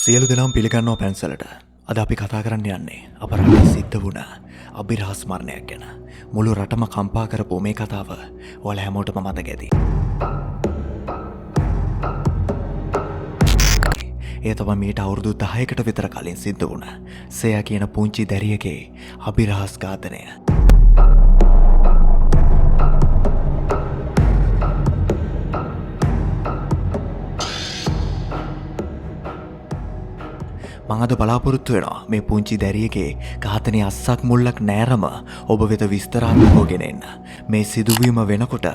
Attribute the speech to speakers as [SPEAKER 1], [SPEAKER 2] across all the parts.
[SPEAKER 1] සියලු දෙනාම පිළිගන්නවා පැන්සලට. අද අපි කතා කරන්න යන්නේ අප රටේ සිද්ධ වුණ අභිරහස් මරණයක් ගැන. මුළු රටම කම්පා කරපු මේ කතාව ඔයාලා හැමෝටම මතක ඇති. ඒ තමයි මීට අවුරුදු 10කට විතර කලින් සිද්ධ වුණ සෙයා කියන පුංචි දැරියගේ අභිරහස් ඝාතනය. මං අද බලාපොරොත්තු වෙනවා මේ පුංචි දැරියගේ ඝාතනයේ අස්සක් මුල්ලක් නෑරම ඔබ වෙත විස්තරාත්මකව ගෙන එන්න. මේ සිදුවීම වෙනකොට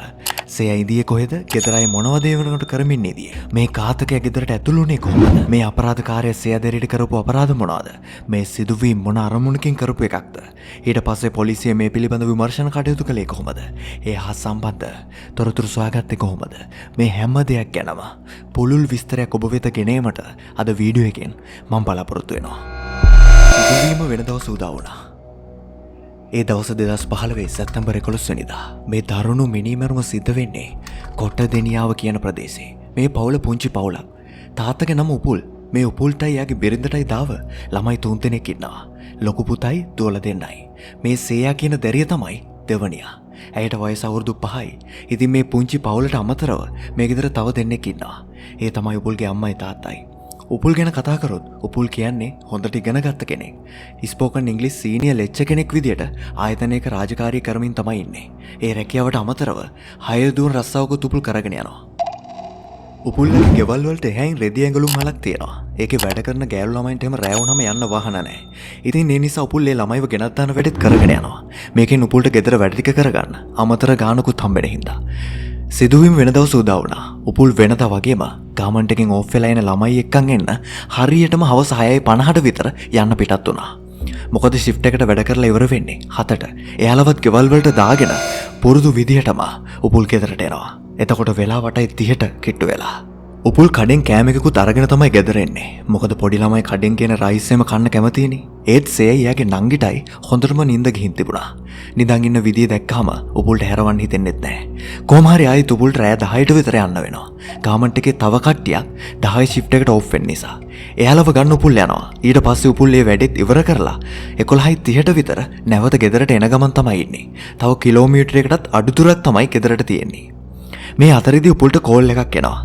[SPEAKER 1] සෙයා ඉදියේ කොහෙද? ගෙදරයි මොනවද ඒ වෙනකොට කරමින් ඉදියේ? මේ ඝාතකයා ගෙදරට ඇතුළු වුණේ කොහොමද? මේ අපරාධකාරයා සෙයා දැරියට කරපු අපරාධ මොනවාද? මේ සිදුවීම මොන අරමුණකින් කරපු එකක්ද? ඊට පස්සේ පොලිසිය මේ පිළිබඳ විමර්ශන කටයුතු කළේ කොහොමද? ඒ හා සම්බන්ධ තොරතුරු සොයාගත්තේ කොහොමද? මේ හැම දෙයක් ගැනම පුළුල් විස්තරයක් ඔබ වෙත ගෙනීමට අද වීඩියෝ එකෙන් මම බලාපොරොත්තු වෙනවා. සිදුවීම වෙන දවස උදා වුණා. ඒ දවස 2015 සැප්තැම්බර් 11 වෙනිදා මේ දරුණු මිනිමරුම සිද්ධ වෙන්නේ කොටදෙනියාව කියන ප්‍රදේශේ. මේ පවුල පුංචි පවුලක්. තාත්තගේ නම උපුල්. මේ උපුල්ටයි යාගේ බිරිඳටයි දාව ළමයි 3 දෙනෙක් ඉන්නවා. ලොකු පුතයි දුවල දෙන්නයි. මේ සේයා කියන දැරිය තමයි දෙවනියා. ඇයට වයස අවුරුදු 5යි. ඉතින් මේ පුංචි පවුලට අමතරව මේ ගෙදර තව දෙන්නෙක් ඉන්නවා. ඒ තමයි උපුල්ගේ අම්මයි තාත්තයි. උපුල් ගැන කතා කරොත් උපුල් කියන්නේ හොඳට ඉගෙන ගත්ත කෙනෙක්. ස්පෝකන් ඉංග්‍රීසි සීනියර් ලෙක්චර් කෙනෙක් විදියට ආයතනයක රාජකාරී කරමින් තමයි ඉන්නේ. ඒ රැකියාවට අමතරව 6 දුවන රස්සාවකුත් උපුල් කරගෙන යනවා. උපුල්ගේ ගෙවල් වලට එහයින් රෙදි ඇඟලුම් මලක් තියෙනවා. ඒකේ වැඩ කරන ගෑනු ළමයින්ට එහෙම රැ වුණාම යන්න වාහන නැහැ. ඉතින් ඒ නිසා උපුල් ඒ ළමයිව ගෙනත් දාන වැඩෙත් කරගෙන යනවා. මේකෙන් උපුල්ට ගෙදර වැඩ ටික කරගන්න අමතර ගානකුත් හම්බෙන හින්දා. සිදුවීම වෙන දවස උදා වුණා. උපුල් වෙනදා වගේම ගාමන්ට් එකෙන් ඕෆ් වෙලා එන ළමයි එක්කන් එන්න හරියටම හවස 6:50ට විතර යන්න පිටත් වුණා. මොකද ෂිෆ්ට් එකට වැඩ කරලා ඉවර වෙන්නේ 7ට. එයාලවත් ගෙවල් වලට දාගෙන පුරුදු විදිහටම උපුල් ගෙදරට එනවා. එතකොට වෙලා 8:30ට කිට්ටු වෙලා. උපුල් කඩෙන් කෑම එකකුත් අරගෙන තමයි ගෙදර එන්නේ. මොකද පොඩි ළමයි කඩෙන් කියන රයිස් එම කන්න කැමතිනේ. ඒත් සේයි යාගේ නංගිටයි හොඳටම නිින්ද ගිහින් තිබුණා. නිදන් ඉන්න විදිය දැක්කම උපුල්ට හැරවන්න හිතෙන්නෙත් නැහැ. කොහොම හරි ආයෙත් උපුල්ට රෑ 10ට විතර යන්න වෙනවා. ගාමන්ට් එකේ තව කට්ටියක් 10 ෂිෆ්ට් එකට ඔෆ් වෙන්න නිසා. එයාලව ගන්න උපුල් යනවා. ඊට පස්සේ උපුල් මේ වැඩෙත් ඉවර කරලා 11:30ට විතර නැවත ගෙදරට එන ගමන් තමයි ඉන්නේ. තව කිලෝමීටරයකටත් අඩු දුරක් තමයි ගෙදරට තියෙන්නේ. මේ අතරේදී උපුල්ට කෝල් එකක් එනවා.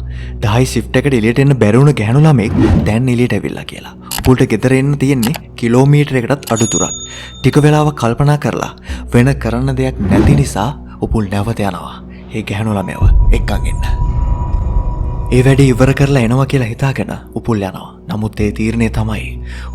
[SPEAKER 1] 10 ෂිෆ්ට් එකට එළියට එන්න බැරි වුණ ගැහණු ළමෙක් දැන් එළියට ඇවිල්ලා කියලා. උපුල්ට ගෙදර එන්න තියෙන්නේ කිලෝමීටරයකටත් අඩු දුරක්. ටික වෙලාවක් කල්පනා කරලා වෙන කරන්න දෙයක් නැති නිසා උපුල් නැවත යනවා. ඒ ගැහණු ළමයව එක්කන් එන්න. ඒ වැඩේ ඉවර කරලා එනවා කියලා හිතාගෙන උපුල් යනවා. නමුත් ඒ තීරණය තමයි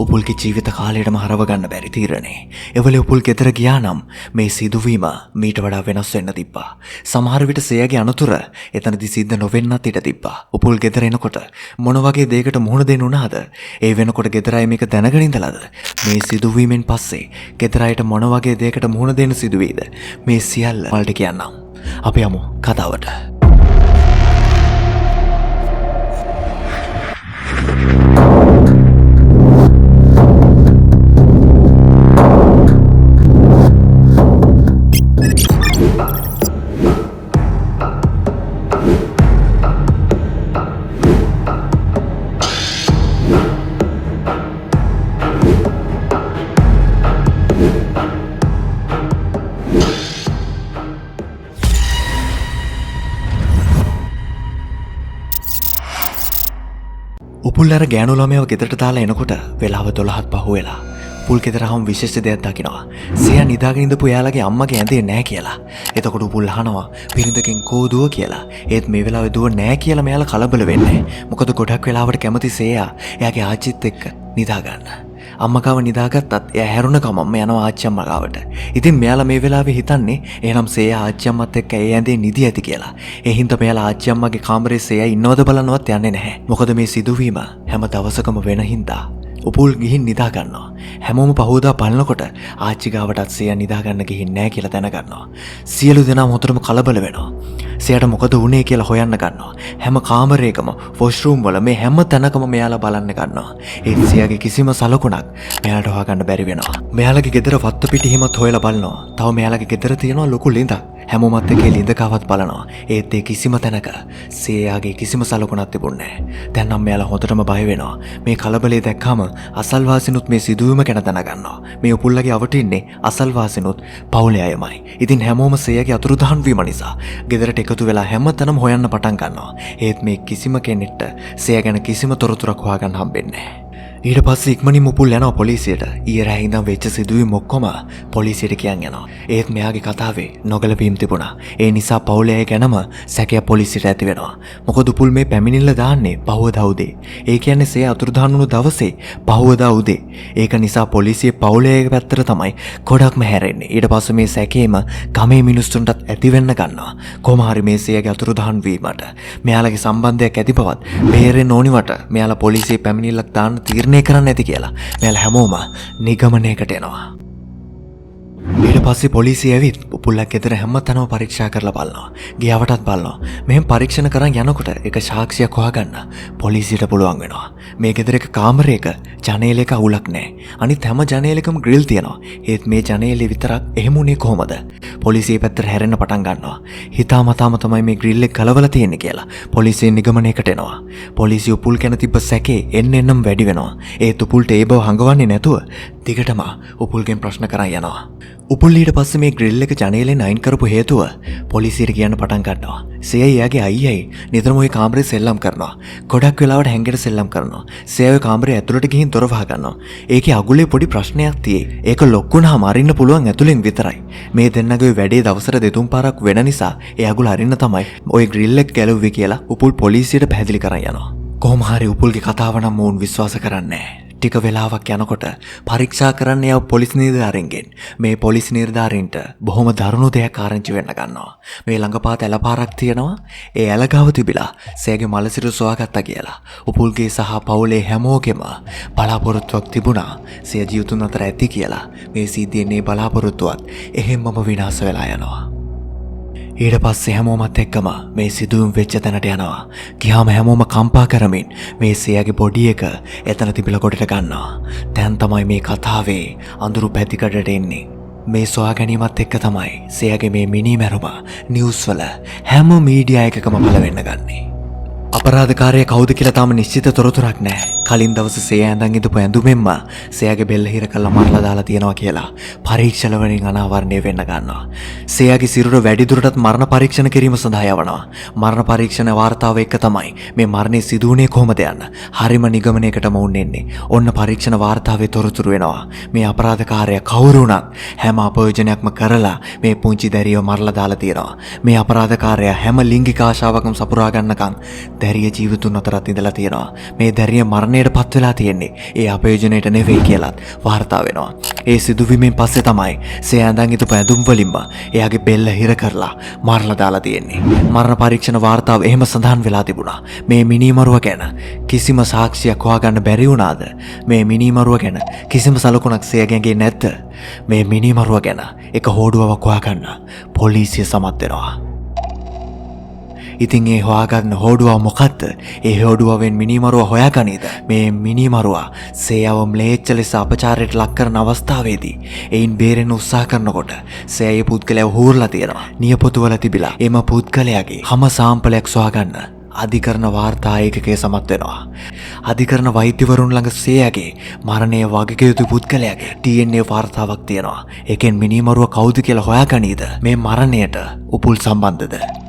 [SPEAKER 1] උපුල්ගේ ජීවිත කාලයටම හරව ගන්න බැරි තීරණේ. එවලේ උපුල් ගෙදර ගියා නම් මේ සිදුවීම මීට වඩා වෙනස් වෙන්න තිබ්බා. සමහර විට සේයාගේ අනතුර එතනදි සිද්ධ නොවෙන්නත් ඉඩ තිබ්බා. උපුල් ගෙදර එනකොට මොන වගේ දෙයකට මුහුණ දෙන්න උනාද? ඒ වෙනකොට ගෙදර අය මේක දැනගෙන ඉඳලාද? මේ සිදුවීමෙන් පස්සේ ගෙදර අයට මොන වගේ දෙයකට මුහුණ දෙන්න සිදුවේද? මේ සියල්ල වලට කියන්නම්. අපි යමු කතාවට. උපුල් අර ගෑනු ළමයව ගෙදරට දාලා එනකොට වෙලාව 12ත් පහු වෙලා. උපුල් ගෙදරහම විශේෂ දෙයක් දකිනවා. සෙයා නිදාගෙන ඉඳපු එයාලගේ අම්මගේ ඇඳේ නැහැ කියලා. එතකොට උපුල් අහනවා බිරිඳකින් කෝ දුව කියලා. ඒත් මේ වෙලාවේ දුව නැහැ කියලා මෙයාලා කලබල වෙන්නේ. මොකද ගොඩක් වෙලාවට කැමති සෙයා එයාගේ ආච්චිත් එක්ක නිදා ගන්න. අම්මකව නිදාගත්තත් එයා හැරුණ ගමන්ම යනවා ආච්චි අම්මා ගාවට. ඉතින් මෙයාලා මේ වෙලාවේ හිතන්නේ එහෙනම් සෙයා ආච්චි අම්මත් එක්ක ඒ ඇඳේ නිදි ඇති කියලා. ඒ හින්දා මෙයාලා ආච්චි අම්මගේ කාමරේ සෙයා ඉන්නවද බලන්නවත් යන්නේ නැහැ. මොකද මේ සිදුවීම හැම දවසකම වෙන හින්දා උපුල් ගිහින් නිදා ගන්නවා. හැමෝම පහෝදා බලනකොට ආච්චි ගාවටත් සෙයා නිදා ගන්න ගිහින් නැහැ කියලා දැනගන්නවා. සියලු දෙනාම හොතරම කලබල වෙනවා. සෙයාට මොකද වුනේ කියලා හොයන්න ගන්නවා. හැම කාමරයකම වොෂ්රූම් වල මේ හැම තැනකම මෙයාලා බලන්න ගන්නවා. ඒත් සෙයාගේ කිසිම සලකුණක් මෙයාලට හොයාගන්න බැරි වෙනවා. මෙයාලගේ ගෙදර වත්ත පිටි හිමත් හොයලා බලනවා. තව මෙයාලගේ ගෙදර තියෙනවා ලොකු ලිඳක්. හැමෝමත් එක්ක ලිඳකාවත් බලනවා. ඒත් ඒ කිසිම තැනක සේයාගේ කිසිම සලකුණක් තිබුණේ නැහැ. දැන් නම් මෙයාලා හොඳටම බය වෙනවා. මේ කලබලේ දැක්කම අසල්වාසිනුත් මේ සිදුවීම ගැන දැනගන්නවා. මේ උපුල්ලගේ අවට ඉන්නේ අසල්වාසිනුත් පවුලේ අයමයි. ඉතින් හැමෝම සේයාගේ අතුරුදහන් වීම නිසා ගෙදරට එකතු වෙලා හැමතැනම හොයන්න පටන් ගන්නවා. ඒත් මේ කිසිම කෙනෙක්ට සේයා ගැන කිසිම තොරතුරක් හොයාගන්න හම්බෙන්නේ නැහැ. ඊට පස්සේ ඉක්මනින් උපුල් යනවා පොලිසියට. ඊයේ රෑ ඉඳන් වෙච්ච සිදුවීම් ඔක්කොම පොලිසියට කියන් යනවා. ඒත් මෙයාගේ කතාවේ නොගැලපීම් තිබුණා. ඒ නිසා පවුලේ අය ගැනම සැකයක් පොලිසියට ඇති වෙනවා. මොකද උපුල් මේ පැමිණිල්ල දාන්නේ පහුවදා උදේ. ඒ කියන්නේ සේ අතුරුදහන් වුණු දවසේ පහුවදා උදේ. ඒක නිසා පොලිසිය පවුලේ අය පැත්තට තමයි ගොඩක්ම හැරෙන්නේ. ඊට පස්සේ මේ සැකේම ගමේ මිනිස්සුන්ටත් ඇති වෙන්න ගන්නවා. කොහොම හරි මේ සේයාගේ අතුරුදහන් වීමට මෙයාලගේ සම්බන්ධයක් ඇති බවත් බේරෙන්න ඕනිවට මෙයාලා පොලිසිය පැමිණිල්ලක් දාන්න තීරණය කරන්න ඇති කියලා මෙයාලා හැමෝම නිගමනයකට එනවා. ඊට පස්සේ පොලිසිය ඇවිත් උපුල්ලක් ගෙදර හැමතැනම පරීක්ෂා කරලා බලනවා. ගියවටත් බලනවා. මෙහෙම පරීක්ෂණ කරන් යනකොට එක සාක්ෂියක් හොයාගන්න පොලිසියට පුළුවන් වෙනවා. මේ ගෙදර එක කාමරයක ජනේලයක අවුලක් නැහැ. අනිත් හැම ජනේලෙකම ග්‍රිල් තියෙනවා. ඒත් මේ ජනේලෙ විතරක් එහෙම උනේ කොහමද? පොලිසිය පැත්තට හැරෙන්න පටන් ගන්නවා. හිතාමතාම තමයි මේ ග්‍රිල් එක කලවලා තියෙන්නේ කියලා පොලිසිය නිගමනයකට එනවා. පොලිසිය උපුල් ගැන තිබ්බ සැකේ එන්නෙන්නම් වැඩි වෙනවා. ඒත් උපුල්ට ඒ බව හංගවන්නේ නැතුව දිගටම උපුල්ගෙන් ප්‍රශ්න කරන් යනවා. උපුල් ඊට පස්සේ මේ ග්‍රිල් එක ජනේලෙන් අයින් කරපු හේතුව පොලිසියට කියන්න පටන් ගන්නවා. සේයා එයාගේ අයියයි නිතරම ওই කාමරේ සෙල්ලම් කරනවා. ගොඩක් වෙලාවට හැංගෙට සෙල්ලම් කරනවා. සේයා ওই කාමරේ ඇතුළට ගිහින් දොර වහ ගන්නවා. ඒකේ අගුලේ පොඩි ප්‍රශ්නයක් තියෙයි. ඒක ලොක් වුණාම අරින්න පුළුවන් ඇතුලෙන් විතරයි. මේ දෙන්නගේ වැඩේ දවසට දෙතුන් පාරක් වෙන නිසා ඒ අගුල අරින්න තමයි ওই ග්‍රිල් එක ගැලුවේ කියලා උපුල් පොලිසියට පැහැදිලි කරන් යනවා. කොහොම හරි උපුල්ගේ කතාව නම් මොවුන් විශ්වාස කරන්නේ නැහැ. ටික වෙලාවක් යනකොට පරීක්ෂා කරන්න යව පොලිස් නිලධාරීන්ගෙන් මේ පොලිස් නිලධාරීන්ට බොහොම දරුණු දෙයක් ආරංචි වෙන්න ගන්නවා. මේ ළඟපාත ඇලපාරක් තියෙනවා. ඒ ඇල ගාව තිබිලා සේගේ මලසිරු සොයාගත්තා කියලා. උපුල්ගේ සහ පවුලේ හැමෝගෙම බලාපොරොත්තුවක් තිබුණා. සේ ජීවිතුන් අතර ඇති කියලා. මේ සිද්ධියේ බලාපොරොත්තුවත් එහෙම්මම විනාශ වෙලා යනවා. ඊට පස්සේ හැමෝමත් එක්කම මේ සිදුවීම් වෙච්ච තැනට යනවා. ගියාම හැමෝම කම්පා කරමින් මේ සේයාගේ බොඩි එක එතන තිබිලා කොටට ගන්නවා. දැන් තමයි මේ කතාවේ අඳුරු පැතිකඩට එන්නේ. මේ සොයා ගැනීමත් එක්ක තමයි සේයාගේ මේ මිනිමැරුම නිවුස් වල හැම මීඩියා එකකම පළ වෙන්න ගන්නේ. අපරාධකාරයා කවුද කියලා තාම නිශ්චිත තොරතුරක් නැහැ. කලින් දවසේ සේයා ඇඳන් ඉඳපු ඇඳුමෙන්ම සේයාගේ බෙල්ල හිර කරලා මරලා දාලා තියෙනවා කියලා පරීක්ෂණ වලින් අනාවරණය වෙන්න ගන්නවා. සේයාගේ සිරුර වැඩිදුරටත් මරණ පරීක්ෂණ කිරීම සඳහා යවනවා. මරණ පරීක්ෂණ වාර්තාව එක්ක තමයි මේ මරණය සිදු වුණේ කොහොමද යන්න හරිම නිගමනයකටම උන් එන්නේ. ඔන්න පරීක්ෂණ වාර්තාවේ තොරතුරු වෙනවා. මේ අපරාධකාරයා කවුරු වුණත් හැම අපයෝජනයක්ම කරලා මේ පුංචි දැරියව මරලා දාලා තියෙනවා. මේ අපරාධකාරයා හැම ලිංගික ආශාවකම සපුරා ගන්නකම් දැරිය ජීවිතුන් අතරත් ඉඳලා තියෙනවා. මේ දැරිය මරණයට පත් වෙලා තියෙන්නේ ඒ අපයෝජනයට නෙවෙයි කියලාත් වාර්තා වෙනවා. ඒ සිදුවීමෙන් පස්සේ තමයි සේයා ඇඳන් හිටපු ඇඳුම් වලින්ම එයාගේ බෙල්ල හිර කරලා මරලා දාලා තියෙන්නේ. මරණ පරීක්ෂණ වාර්තාව එහෙම සඳහන් වෙලා තිබුණා. මේ මිනිමරුව ගැන කිසිම සාක්ෂියක් හොයාගන්න බැරි වුණාද? මේ මිනිමරුව ගැන කිසිම සලකුණක් සේයාගේ නැද්ද? මේ මිනිමරුව ගැන එක හොඩුවාවක් හොයාගන්න පොලිසිය සමත් වෙනවා. ඉතින් ඒ හොයාගන්න හොඩුවා මොකද්ද? ඒ හොඩුවාවෙන් මිනිමරුවා හොයාගනීද? මේ මිනිමරුවා සේයාව ම්ලේච්ඡ ලෙස අපචාරයට ලක් කරන අවස්ථාවේදී එයින් බේරෙන්න උත්සාහ කරනකොට සේයාගේ පුද්ගලයාව හූරලා තියෙනවා. නියපොතුවල තිබිලා එම පුද්ගලයාගේ හැම සාම්පලයක් සොයාගන්න අධිකරණ වාර්තා ඒකකයේ සමත් වෙනවා. අධිකරණ වෛද්‍යවරුන් ළඟ සේයාගේ මරණය වගකිව යුතු පුද්ගලයාගේ DNA වාර්තාවක් තියෙනවා. ඒකෙන් මිනිමරුවා කවුද කියලා හොයාගනීද? මේ මරණයට උපුල් සම්බන්ධද?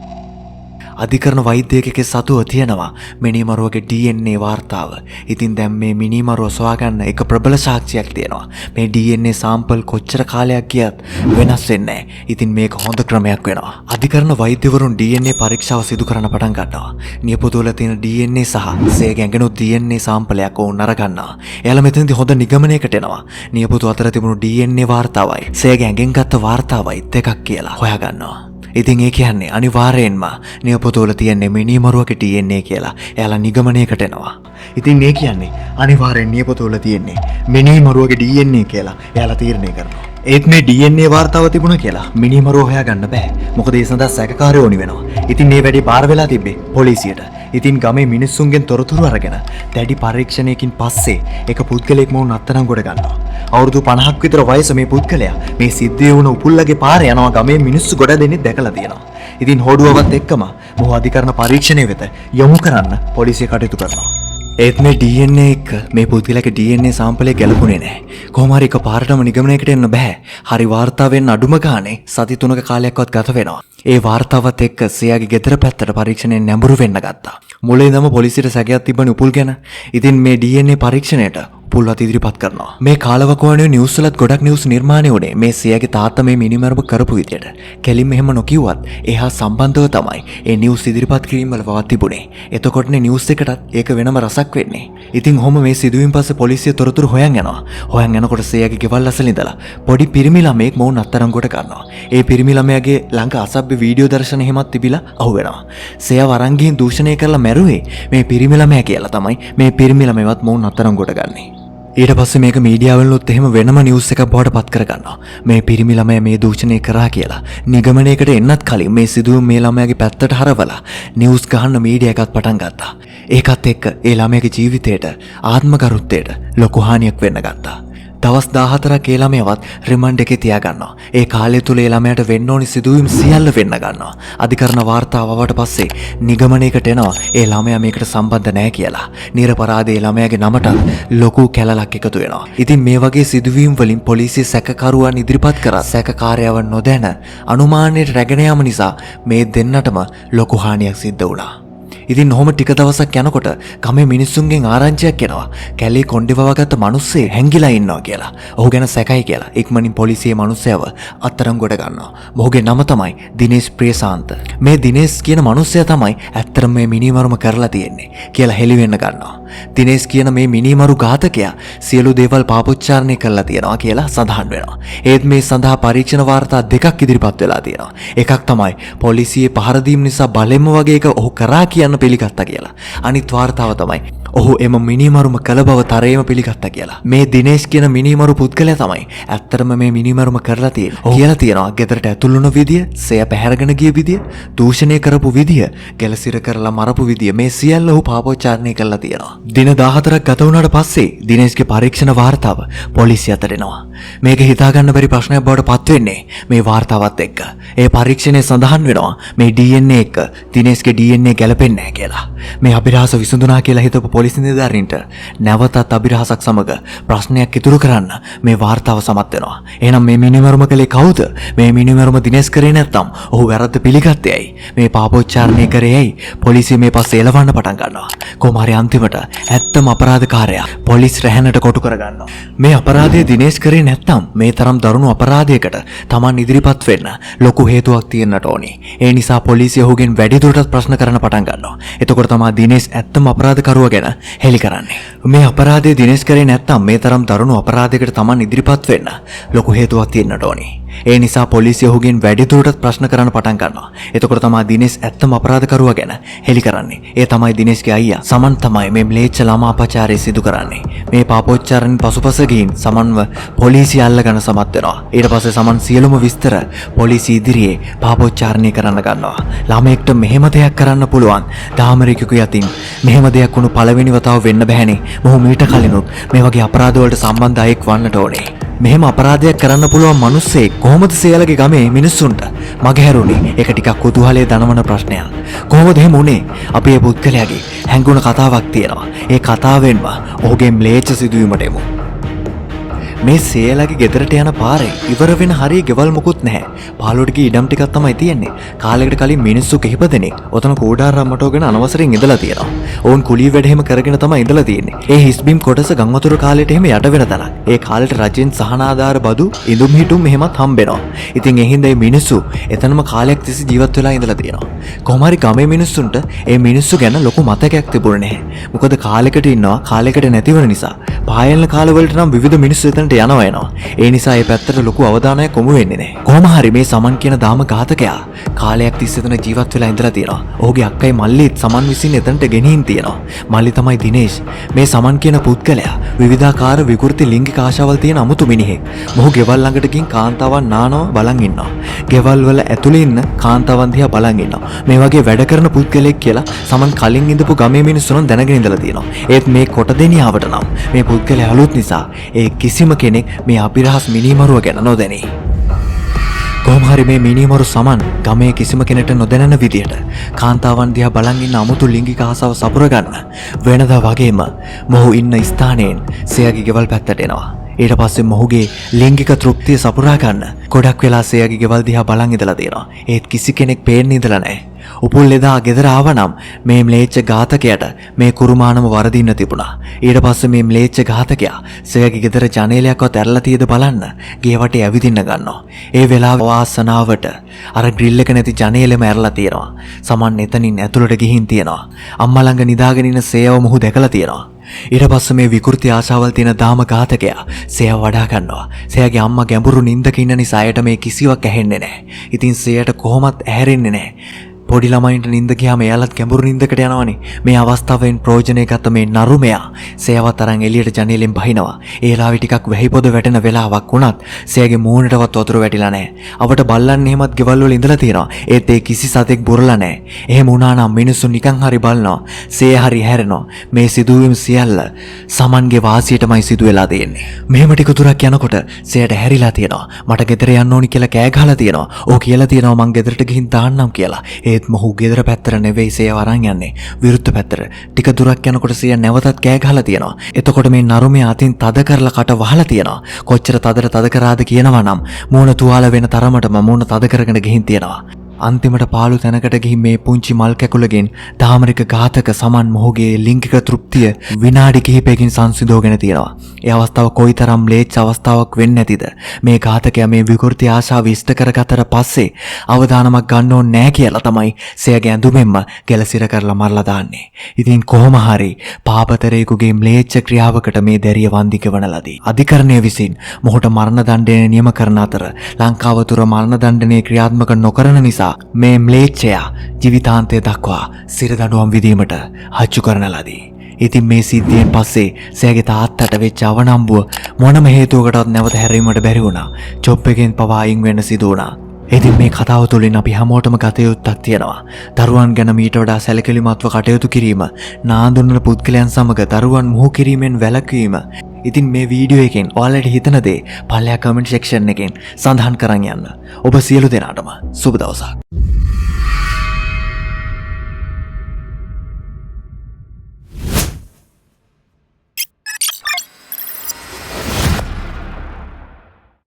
[SPEAKER 1] අධිකරණ වෛද්‍යයෙකුගේ සතුව තියෙනවා මිනිමරුවගේ DNA වාර්තාව. ඉතින් දැන් මේ මිනිමරුව සොයාගන්න එක ප්‍රබල සාක්ෂියක් තියෙනවා. මේ DNA සාම්පල් කොච්චර කාලයක් ගියත් වෙනස් වෙන්නේ නැහැ. ඉතින් මේක හොඳ ක්‍රමයක් වෙනවා. අධිකරණ වෛද්‍යවරුන් DNA පරීක්ෂාව සිදු කරන්න පටන් ගන්නවා. නියපොතුවල තියෙන DNA සහ සේයාගේ ඇඟෙනුත් DNA සාම්පලයක් ඕන් අරගන්නවා. එයාලා මෙතනදී හොඳ නිගමනයකට එනවා. නියපොතු අතර තිබුණු DNA වාර්තාවයි සේයාගේ ඇඟෙන් ගත්ත වාර්තාවයි දෙකක් කියලා හොයාගන්නවා. ඉතින් ඒ කියන්නේ අනිවාර්යෙන්ම නියපොතුවල තියෙන මිනිමරුවගේ DNA කියලා එයාලා නිගමනයකට එනවා. ඉතින් ඒ කියන්නේ අනිවාර්යෙන් නියපොතුවල තියෙන්නේ මිනිමරුවගේ DNA කියලා එයාලා තීරණය කරනවා. ඒත් මේ DNA වාර්තාව තිබුණා කියලා මිනිමරුව හොයාගන්න බෑ. මොකද ඒ සඳහා සැකකාරයෝ ඕනි වෙනවා. ඉතින් මේ වැඩේ බාර වෙලා තිබ්බේ පොලිසියට. ඉතින් ගමේ මිනිස්සුන්ගෙන් තොරතුරු අරගෙන දැඩි පරීක්ෂණයකින් පස්සේ එක පුද්ගලයෙක් මොවුන් අත්අඩංගුවට ගන්නවා. අවුරුදු 50ක් විතර වයස මේ පුද්ගලයා මේ සිද්ධිය වුණ උපුල්ලගේ පාරේ යනවා ගමේ මිනිස්සු ගොඩ දෙනෙක් දැකලා තියෙනවා. ඉතින් හොඩුවවත් එක්කම මොහු අධිකරණ පරීක්ෂණය වෙත යොමු කරන්න පොලිසිය කටයුතු කරනවා. ඒත් මේ DNA එක මේ පුද්ගලයාගේ DNA සාම්පලය ගැලපුණේ නැහැ. කොහොම හරි එකපාරටම නිගමනයකට එන්න බෑ. හරි වාර්තා වෙන්න අඩුම ගානේ සති 3ක කාලයක්වත් ගත වෙනවා. ඒ වාර්තාවත් එක්ක සියාගේ ගෙදර පැත්තට පරීක්ෂණය නැඹුරු වෙන්න ගත්තා. මුලින් ඉඳන්ම පොලිසියට සැකයක් තිබ්බනේ උපුල් ගැන. ඉතින් මේ DNA පරීක්ෂණයට උපුල්වත් ඉදිරිපත් කරනවා. මේ කාලවකවානුවේ නිවුස් වලත් ගොඩක් නිවුස් නිර්මාණය වුණේ මේ සියාගේ තාත්තා මේ මිනිමරුව කරපු විදියට. කෙලින්ම එහෙම නොකියුවත් එහා සම්බන්ධව තමයි ඒ නිවුස් ඉදිරිපත් කිරීම වල වත් තිබුණේ. එතකොටනේ නිවුස් එකටත් ඒක වෙනම රසක් වෙන්නේ. ඉතින් ඔහොම මේ සිදුවීම් පස්සේ පොලිසිය තොරතුරු හොයන් යනවා. හොයන් යනකොට සියාගේ ගෙවල් අසල ඉඳලා පොඩි පිරිමි ළමෙක් මොවුන් අත්අඩංගුවට ගන්නවා. ඒ පිරිමි ළමයාගේ ළඟ අසභ්‍ය වීඩියෝ දර්ශන එහෙමත් තිබිලා අහුවෙනවා. සියා වරන් ගිහින් දූෂණය කරලා මැරුවේ මේ පිරිමි ළමයා කියලා තමයි මේ පිරිමි ළමයවත් මොවුන් අත්අඩංගුවට ගන්නේ. ඊට පස්සේ මේක මීඩියාවලුත් එහෙම වෙනම නිවුස් එකක් බවට පත් කරගන්නවා. මේ පිරිමි ළමයා මේ දූෂණය කරා කියලා නිගමනයකට එන්නත් කලින් මේ සිදුවීම මේ ළමයාගේ පැත්තට හරවලා නිවුස් ගහන්න මීඩියා එකත් පටන් ගත්තා. ඒකත් එක්ක ඒ ළමයාගේ ජීවිතේට ආත්මගරුත්වයට ලොකු හානියක් වෙන්න ගත්තා. දවස් 14ක් ඒ ළමයාවත් රිමන්ඩ් එකේ තියාගන්නවා. ඒ කාලය තුල ඒ ළමයාට වෙන්න ඕනි සිදුවීම් සියල්ල වෙන්න ගන්නවා. අධිකරණ වාර්තාව ආවට පස්සේ නිගමනයකට එනවා ඒ ළමයා මේකට සම්බන්ධ නැහැ කියලා. නිරපරාධී ළමයාගේ නමට ලොකු කැලලක් එකතු වෙනවා. ඉතින් මේ වගේ සිදුවීම් වලින් පොලිසිය සැකකරුවන් ඉදිරිපත් කරා සැකකාරයව නොදැන අනුමානයට රැගෙන යාම නිසා මේ දෙන්නටම ලොකු හානියක් සිද්ධ වුණා. ඉතින් ඔහොම ටික දවසක් යනකොට ගමේ මිනිස්සුන්ගෙන් ආරංචියක් එනවා. කැලේ කොණ්ඩේ වවාගත්ත මිනිස්සේ හැංගිලා ඉන්නවා කියලා. ඔහු ගැන සැකයි කියලා. ඉක්මනින් පොලිසිය මිනිස්සයව අත්අඩංගුවට ගන්නවා. මොහුගේ නම තමයි දිනේෂ් ප්‍රියසාන්ත. මේ දිනේෂ් කියන මිනිස්සයා තමයි ඇත්තටම මේ මිනිමරුම කරලා තියෙන්නේ කියලා හෙළි වෙන්න ගන්නවා. දිනේෂ් කියන මේ මිනිමරු ඝාතකයා සියලු දේවල් පාපොච්චාරණය කරලා තියෙනවා කියලා සඳහන් වෙනවා. ඒත් මේ සඳහා පරීක්ෂණ වාර්තා දෙකක් ඉදිරිපත් වෙලා තියෙනවා. එකක් තමයි පොලිසියේ පහර දීම නිසා බලෙන්ම වගේ එක ඔහු කරා කියන පිළිගත්තා කියලා. අනිත් වාර්තාව තමයි ඔහු එම මිනිමරුම කළ බව තරයේම පිළිගත්තා කියලා. මේ දිනේෂ් කියන මිනිමරු පුද්ගලයා තමයි ඇත්තටම මේ මිනිමරුම කරලා තියෙන්නේ. ඔහු කියලා තියෙනවා ගෙදරට ඇතුල් වුණ විදිය, සෙය පැහැරගෙන ගිය විදිය, දූෂණය කරපු විදිය, ගැලසිර කරලා මරපු විදිය මේ සියල්ල ඔහු පාපෝච්චාරණය කරලා තියෙනවා. දින 14ක් ගත වුණාට පස්සේ දිනේෂ්ගේ පරීක්ෂණ වාර්තාව පොලිසිය අතට එනවා. මේක හිතා ගන්න බැරි ප්‍රශ්නයක් බවට පත් වෙන්නේ මේ වාර්තාවත් එක්ක. ඒ පරීක්ෂණයේ සඳහන් වෙනවා මේ DNA එක දිනේෂ්ගේ DNA ගැලපෙන්නේ නැහැ කියලා. මේ අභිරහස විසඳුණා කියලා හිතපු පොලිස් නිලධාරීන්ට නැවතත් අභිරහසක් සමග ප්‍රශ්නයක් ඉතුරු කරන්න මේ වාර්තාව සමත් වෙනවා. එහෙනම් මේ මිනිමරුම කලේ කවුද? මේ මිනිමරුම දිනේෂ් කරේ නැත්නම් ඔහු වැරද්ද පිළිගත්තේ ඇයි? මේ පාපෝච්චාරණය කරේ ඇයි? පොලිසිය මේ පස්සේ එලවන්න පටන් ගන්නවා. කොහොම හරි අන්තිමට ඇත්තම අපරාධකාරයා පොලිස් රැහැනට කොටු කරගන්නවා. මේ අපරාධය දිනේෂ් කරේ නැත්නම් මේ තරම් දරුණු අපරාධයකට Taman ඉදිරිපත් වෙන්න ලොකු හේතුවක් තියෙන්නට ඕනි. ඒ නිසා පොලිසිය ඔහුගෙන් වැඩිදුරටත් ප්‍රශ්න කරන්න පටන් ගන්නවා. එතකොට තමයි දිනේෂ් ඇත්තම අපරාධකරුවා ගැන හෙළි කරන්නේ. මේ අපරාධය දිනේෂ් කරේ නැත්නම් මේ තරම් දරුණු අපරාධයකට Taman ඉදිරිපත් වෙන්න ලොකු හේතුවක් තියෙන්නට ඕනි. ඒ නිසා පොලිසිය ඔහුගෙන් වැඩිදුරටත් ප්‍රශ්න කරන්න පටන් ගන්නවා. එතකොට තමයි දිනේෂ් ඇත්තම අපරාධකරුවා ගැන හෙළි කරන්නේ. ඒ තමයි දිනේෂ්ගේ අයියා. සමන් තමයි මේ ම්ලේච්ඡ ළමා අපචාරය සිදු කරන්නේ. මේ පාපෝච්චාරණින් පසුපස ගිහින් සමන්ව පොලිසිය අල්ලගෙන සමත් වෙනවා. ඊට පස්සේ සමන් සියලුම විස්තර පොලිසිය ඉදිරියේ පාපෝච්චාරණය කරන්න ගන්නවා. ළමයෙක්ට මෙහෙම දෙයක් කරන්න පුළුවන්. දාමරිකෙකු යතින් මෙහෙම දෙයක් වුණු පළවෙනි වතාව වෙන්න බෑනේ. මොහු මීට කලිනුත් මේ වගේ අපරාධ වලට සම්බන්ධ අයෙක් වන්නට ඕනේ. මෙහෙම අපරාධයක් කරන්න පුළුවන් මිනිස්සෙක් කොහොමද සියලගේ ගමේ මිනිස්සුන්ට මගහැරුණේ? ඒක ටිකක් කුතුහලයේ දනවන ප්‍රශ්නයක්. කොහොමද එහෙම වුනේ? අපි මේ පුද්ගලයාගේ හැංගුණ කතාවක් තියෙනවා. ඒ කතාවෙන්ම ඔහුගේ ම්ලේච්ඡ සිදුවීමට එමු. මේ සේලගේ ගෙදරට යන පාරේ ඉවර වෙන හරිය ගෙවල් මොකුත් නැහැ. පාළුවට ගිය ඉඩම් ටිකක් තමයි තියෙන්නේ. කාලයකට කලින් මිනිස්සු කිහිප දෙනෙක් ඔතන කෝඩාරම් මටවගෙන අනවසරෙන් ඉඳලා තියෙනවා. ඕන් කුලිය වැඩ එහෙම කරගෙන තමයි ඉඳලා තියෙන්නේ. ඒ හිස්බිම් කොටස ගම් වතුර කාලයට එහෙම යට වෙන තැනක්. ඒ කාලෙට රජෙන් සහන ආධාර බදු ඉදුම් හිටුම් මෙහෙමත් හම්බෙනවා. ඉතින් ඒ හින්දා මේ මිනිස්සු එතනම කාලයක් තිස්සේ ජීවත් වෙලා ඉඳලා තියෙනවා. කොහොම හරි ගමේ මිනිස්සුන්ට මේ මිනිස්සු ගැන ලොකු මතකයක් තිබුණේ නැහැ. මොකද කාලයකට ඉන්නවා කාලයකට නැති වෙන නිසා. පායන කාලවලට නම් විවිධ මිනිස්සු එතනට යනවා එනවා. ඒ නිසා ඒ පැත්තට ලොකු අවධානයක් යොමු වෙන්නේ නැහැ. කොහොම හරි මේ සමන් කියන දාම ඝාතකයා කාලයක් තිස්සේ එතන ජීවත් වෙලා ඉඳලා තියෙනවා. ඔහුගේ අක්කයි මල්ලිත් සමන් විසින් එතනට ගෙනින් තියෙනවා. මල්ලි තමයි දිනේෂ්. මේ සමන් කියන පුද්ගලයා විවිධාකාර විකෘති ලිංගික ආශාවල් තියෙන අමුතු මිනිහෙක්. මොහු ගෙවල් ළඟට ගින් කාන්තාවන් නානවා බලන් ඉන්නවා. ගෙවල් වල ඇතුළේ ඉන්න කාන්තාවන් දිහා බලන් ඉන්නවා. මේ වගේ වැඩ කරන පුද්ගලෙක් කියලා සමන් කලින් ඉඳපු ගමේ මිනිස්සුන් දැනගෙන ඉඳලා තියෙනවා. ඒත් මේ කොටදෙනියාවට නම් මේ පුද්ගලයා අලුත් නිසා ඒ කිසිම කෙනෙක් මේ අපිරහස් මිනිමරුව ගැන නොදැනී. කොහොම හරි මේ මිනිමරු සමන් ගමේ කිසිම කෙනෙක්ට නොදැනෙන විදියට කාන්තාවන් දිහා බලන් ඉන්න අමුතු ලිංගික ආසාව සපුර ගන්න වෙනදා වගේම මොහු ඉන්න ස්ථානයෙන් සෙයාගේ ගෙවල් පැත්තට එනවා. ඊට පස්සේ මොහුගේ ලිංගික තෘප්තිය සපුරා ගන්න ගොඩක් වෙලා සෙයාගේ ගෙවල් දිහා බලන් ඉඳලා තියෙනවා. ඒත් කිසි කෙනෙක් පේන්නේ ඉඳලා නැහැ. උපුල් එදා ගෙදර ආවනම් මේ ම්ලේච්ඡ ඝාතකයාට මේ කුරුමානම වරදින්න තිබුණා. ඊට පස්සේ මේ ම්ලේච්ඡ ඝාතකයා සෙයාගේ ගෙදර ජනේලයක්වත් ඇරලා තියද බලන්න ගේ වටේ ඇවිදින්න ගන්නවා. ඒ වෙලාව වාසනාවට අර ග්‍රිල් එක නැති ජනේලෙම ඇරලා තියෙනවා. සමන් එතනින් ඇතුළට ගිහින් තියෙනවා. අම්මා ළඟ නිදාගෙන ඉන්න සේයව මොහු දැකලා තියෙනවා. ඊට පස්සේ මේ විකෘති ආශාවල් තියෙන දාම ඝාතකයා සේයව වඩා ගන්නවා. සේයාගේ අම්මා ගැඹුරු නිින්දක ඉන්න නිසා එයට මේ කිසිවක් ඇහෙන්නේ නැහැ. ඉතින් සේයට කොහොමත් ඇහැරෙන්නේ නැහැ. පොඩි ළමයින්ට නිින්ද ගියාම එයාලත් ගැඹුරු නිින්දකට යනවනේ. මේ අවස්ථාවෙන් ප්‍රයෝජනය ගත්ත මේ නරුමයා සේයවත් අරන් එළියට ජනේලෙන් බහිනවා. ඒ වෙලාවේ ටිකක් වැහි පොද වැටෙන වෙලාවක් වුණත් සේයාගේ මූණටවත් වතුර වැටිලා නැහැ. අපට බල්ලන් එහෙමත් ගෙවල් වල ඉඳලා තියෙනවා. ඒත් ඒ කිසි සතෙක් බොරලා නැහැ. එහෙම වුණා නම් මිනිස්සු නිකන් හරි බලනවා. සේ හරි හැරෙනවා. මේ සිදුවීම් සියල්ල සමන්ගේ වාසියටමයි සිදු වෙලා තියෙන්නේ. මෙහෙම ටික දුරක් යනකොට සේයට හැරිලා තියෙනවා. මට ගෙදර යන්න ඕනි කියලා කෑ ගහලා තියෙනවා. ඕක කියලා තියෙනවා මං ගෙදරට ගිහින් දාන්නම් කියලා. ඒත් මොහු ගෙදර පැත්තට නෙවෙයි සේයව අරන් යන්නේ. විරුද්ධ පැත්තට. ටික දුරක් යනකොට සේය නැවතත් කෑ ගහලා තියෙනවා. එතකොට මේ නරුමයා අතින් තද කරලා කට වහලා තියෙනවා. කොච්චර තදට තද කරාද කියනවා නම් මූණ තුවාල වෙන තරමටම මූණ තද කරගෙන ගිහින් තියෙනවා. අන්තිමට පාළු තැනකට ගිහින් මේ පුංචි මල් කැකුලගෙන් තාමරික ඝාතක සමන් මොහුගේ ලිංගික තෘප්තිය විනාඩි කිහිපයකින් සංසිඳෝගෙන තියෙනවා. ඒ අවස්ථාව කොයිතරම් ලේච්ඡ අවස්ථාවක් වෙන්නේ නැතිද? මේ ඝාතකයා මේ විකෘති ආශාව ඉෂ්ට කරගත්තට පස්සේ අවදානමක් ගන්න ඕනේ නැහැ කියලා තමයි සෙයාගේ ඇඳුමෙන්ම ගැලසිර කරලා මරලා දාන්නේ. ඉතින් කොහොම හරි පාපතරයෙකුගේ ම්ලේච්ඡ ක්‍රියාවකට මේ දැරිය වන්දි ගෙවන ලදී. අධිකරණය විසින් මොහුට මරණ දණ්ඩනය නියම කරන අතර ලංකාව තුර මරණ දණ්ඩනය ක්‍රියාත්මක නොකරන නිසා මේ ම්ලේච්ඡයා ජීවිතාන්තය දක්වා සිරදඬුවම් විදීමට හච්චු කරන ලදී. ඉතින් මේ සිද්ධියෙන් පස්සේ සෑගේ තාත්තට වෙච්ච අවනම්බුව මොනම හේතුවකටවත් නැවත හැරීමට බැරි වුණා. ජොබ් එකෙන් පවා අයින් වෙන්න සිදු වුණා. ඉතින් මේ කතාව තුළින් අපි හැමෝටම ගත යුත්තක් තියෙනවා. දරුවන් ගැන මීට වඩා සැලකිලිමත්ව කටයුතු කිරීම, නාඳුනන පුද්ගලයන් සමග දරුවන් මුහු කිරීමෙන් වැළකීම. ඉතින් මේ වීඩියෝ එකෙන් ඔයාලට හිතන දේ පල්ලෙහා කමෙන්ට් සෙක්ෂන් එකෙන් සඳහන් කරන් යන්න. ඔබ සියලු දෙනාටම සුබ දවසක්.